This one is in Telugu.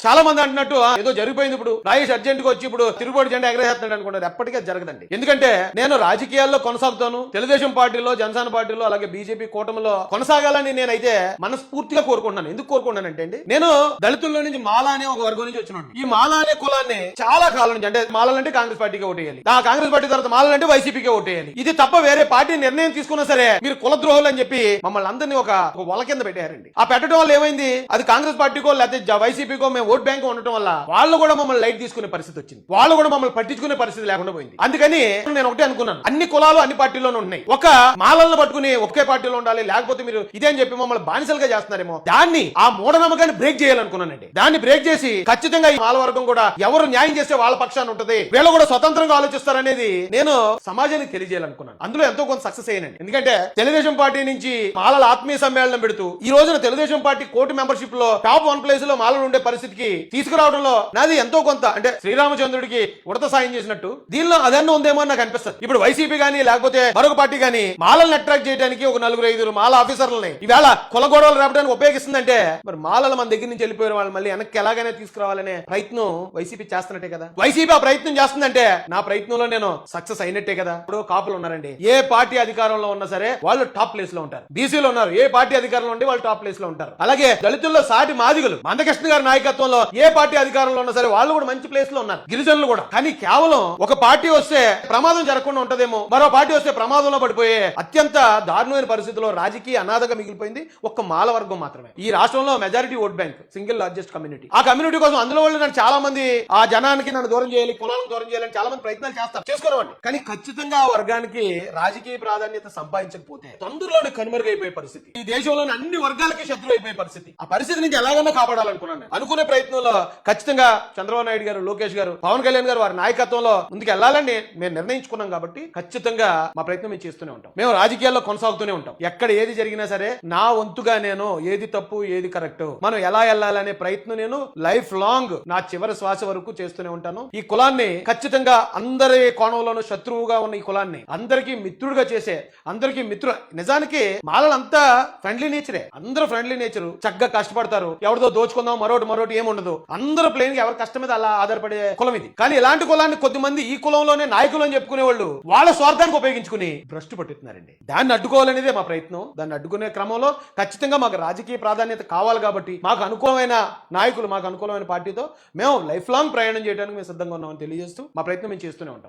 చాలా మంది అంటున్నట్టు ఏదో జరిగిపోయింది, ఇప్పుడు రాయేష్ అర్జెంట్ గా వచ్చి ఇప్పుడు తిరుగుబాటు జెండా ఎగరేస్తున్నాడు అనుకుంటారు. ఎప్పటికీ జరగదండి. ఎందుకంటే నేను రాజకీయాల్లో కొనసాగుతాను, తెలుగుదేశం పార్టీలో, జనసేన పార్టీలో, అలాగే బీజేపీ కూటమిలో కొనసాగాలని నేనైతే మనస్ఫూర్తిగా కోరుకుంటున్నాను. ఎందుకు కోరుకుంటానంటే అండి, నేను దళితుల్లో నుంచి మాలా అనే ఒక వర్గం నుంచి వచ్చినాను. ఈ మాలా అనే కులాన్ని చాలా కాలం నుంచి, అంటే మాలంటే కాంగ్రెస్ పార్టీకి ఓటేయాలి, ఆ కాంగ్రెస్ పార్టీ తర్వాత మాలంటే వైసీపీకి ఓటేయాలి. ఇది తప్ప వేరే పార్టీ నిర్ణయం తీసుకున్నా సరే మీరు కుల ద్రోహులు అని చెప్పి మమ్మల్ని అందరినీ ఒక వల కింద పెట్టారండి. ఆ పెట్టడం వల్ల ఏమైంది, అది కాంగ్రెస్ పార్టీకో లేకపోతే వైసీపీకో మేము ఓట్ బ్యాంక్ ఉండటం వల్ల వాళ్ళు కూడా మమ్మల్ని లైట్ తీసుకునే పరిస్థితి వచ్చింది. వాళ్ళు కూడా మమ్మల్ని పట్టించుకునే పరిస్థితి లేకుండా పోయింది. అందుకని నేను ఒకటే అనుకున్నాను, అన్ని కులాలు అన్ని పార్టీల్లోనే ఉన్నాయి, ఒక మాలలను పట్టుకుని ఒకే పార్టీలో ఉండాలి, లేకపోతే మీరు ఇదే అని చెప్పి మమ్మల్ని బానిసలుగా చేస్తున్నారేమో, దాన్ని ఆ మూఢనమ్మకాన్ని బ్రేక్ చేయాలనుకున్నానండి. దాన్ని బ్రేక్ చేసి ఖచ్చితంగా ఈ మాల వర్గం కూడా ఎవరు న్యాయం చేస్తే వాళ్ళ పక్షాన్ని ఉంటది, వీళ్ళు కూడా స్వతంత్రంగా ఆలోచిస్తారనేది నేను సమాజానికి తెలియజేయాలనుకున్నాను. అందులో ఎంతో కొంత సక్సెస్ అయ్యానండి. ఎందుకంటే తెలుగుదేశం పార్టీ నుంచి మాలల ఆత్మీయ సమ్మేళనం పెడుతూ ఈ రోజున తెలుగుదేశం పార్టీ కోటి మెంబర్షిప్ లో టాప్ 1 ప్లేస్ లో మాలలు ఉండే పరిస్థితికి తీసుకురావడంలో నాది ఎంతో కొంత, అంటే శ్రీరామచంద్రుడికి ఉడత సాయం చేసినట్టు దీనిలో అదన్నా ఉందేమో అని నాకు అనిపిస్తుంది. ఇప్పుడు వైసీపీ గానీ లేకపోతే మరొక పార్టీ గానీ మాలల్ని అట్రాక్ట్ చేయడానికి ఒక 4-5 మాల ఆఫీసర్లని ఈవేళ కుల గొడవలు రావడానికి ఉపయోగిస్తుందంటే మరి మాలల మన దగ్గర నుంచి వెళ్ళిపోయిన వాళ్ళు మళ్ళీ వెనక్కి ఎలాగైనా తీసుకురావాలనే ప్రయత్నం వైసీపీ చేస్తున్నట్టే కదా. వైసీపీ ఆ ప్రయత్నం చేస్తుందంటే నా ప్రయత్నంలో నేను సక్సెస్ అయినట్టే కదా. ఇప్పుడు కాపులు ఉన్నారండి, ఏ పార్టీ అధికారంలో ఉన్నా సరే వాళ్ళు టాప్ ప్లేస్ లో ఉంటారు. బీసీలో ఉన్నారు, ఏ పార్టీ అధికారంలో ఉంటే వాళ్ళు టాప్ ప్లేస్ లో ఉంటారు. అలాగే దళితుల్లో సాటి మాదిగలు మందకృష్ణ గారి నాయకత్వంలో ఏ పార్టీ అధికారంలో ఉన్నా సరే వాళ్ళు కూడా మంచి ప్లేస్ లో ఉన్నారు, గిరిజనులు కూడా. కానీ కేవలం ఒక పార్టీ వస్తే ప్రమాదం జరగకుండా ఉంటదేమో, మరో పార్టీ వస్తే ప్రమాదంలో పడిపోయే అత్యంత దారుణమైన పరిస్థితిలో రాజకీయ అనాథగా మిగిలిపోయింది ఒక్క మాల వర్గం మాత్రమే. ఈ రాష్ట్రంలో majority vote bank, single largest community. ఆ కమ్యూనిటీ కోసం అందులో వాళ్ళు నన్ను చాలా మంది ఆ జనానికి నన్ను దూరం చేయాలి, కులాలను దూరం చేయాలని చాలా మంది ప్రయత్నాలు చేస్తారు, చేసుకోనివ్వండి. కానీ ఖచ్చితంగా ఆ వర్గానికి రాజకీయ ప్రాధాన్యత సంపాదించకపోతే తొందరలోనే కనుమరుగైపోయే పరిస్థితి, ఈ దేశంలోని అన్ని వర్గాలకి శత్రు అయిపోయే పరిస్థితి. ఆ పరిస్థితి నుంచి ఎలాగైనా కాపాడాలనుకున్నాను. అనుకునే ప్రయత్నంలో ఖచ్చితంగా చంద్రబాబు నాయుడు గారు, లోకేష్ గారు, పవన్ కళ్యాణ్ గారు వారి నాయకత్వంలో ముందుకు వెళ్లాలని మేము నిర్ణయించుకున్నాం. కాబట్టి ఖచ్చితంగా మా ప్రయత్నం మేము చేస్తూనే ఉంటాం. మేము రాజకీయాల్లో కొనసాగుతూనే ఉంటాం. ఎక్కడ ఏది జరిగినా సరే నా వంతుగా నేను ఏది తప్పు ఏది కరెక్ట్ మనం ఎలా వెళ్ళాలనే ప్రయత్నం నేను లైఫ్ లాంగ్ నా చివరి శ్వాస వరకు చేస్తూనే ఉంటాను. ఈ కులాన్ని ఖచ్చితంగా అందరి కోణంలోనూ శత్రువుగా ఉన్న ఈ కులాన్ని అందరికీ మిత్రుడుగా చేసే, అందరికీ నిజానికి మాలలంతా ఫ్రెండ్లీ నేచరే, అందరూ ఫ్రెండ్లీ నేచరు, చక్కగా కష్టపడతారు, ఎవరితో దోచుకుందాం మరోటి ఏముండదు, అందరూ ప్లేన్ గా ఎవరి కష్టం మీద అలా ఆధారపడే కులం ఇది. కానీ ఇలాంటి కులాన్ని కొద్దిమంది ఈ కులంలోనే నాయకులు అని చెప్పుకునే వాళ్ళు వాళ్ళ స్వార్థానికి ఉపయోగించుకుని భ్రష్టు పట్టుతున్నారండి. దాన్ని అడ్డుకోవాలనేదే మా ప్రయత్నం. దాన్ని అడ్డుకునే క్రమంలో ఖచ్చితంగా మాకు రాజకీయ ప్రాధాన్యత కావాలి. కాబట్టి మాకు అనుకూలమైన నాయకులు, మాకు అనుకూలమైన పార్టీతో మేము లైఫ్ లాంగ్ ప్రయాణం చేయడానికి మేము సిద్ధంగా ఉన్నామని తెలియజేస్తూ మా ప్రయత్నం మేము చేస్తూనే ఉంటాం.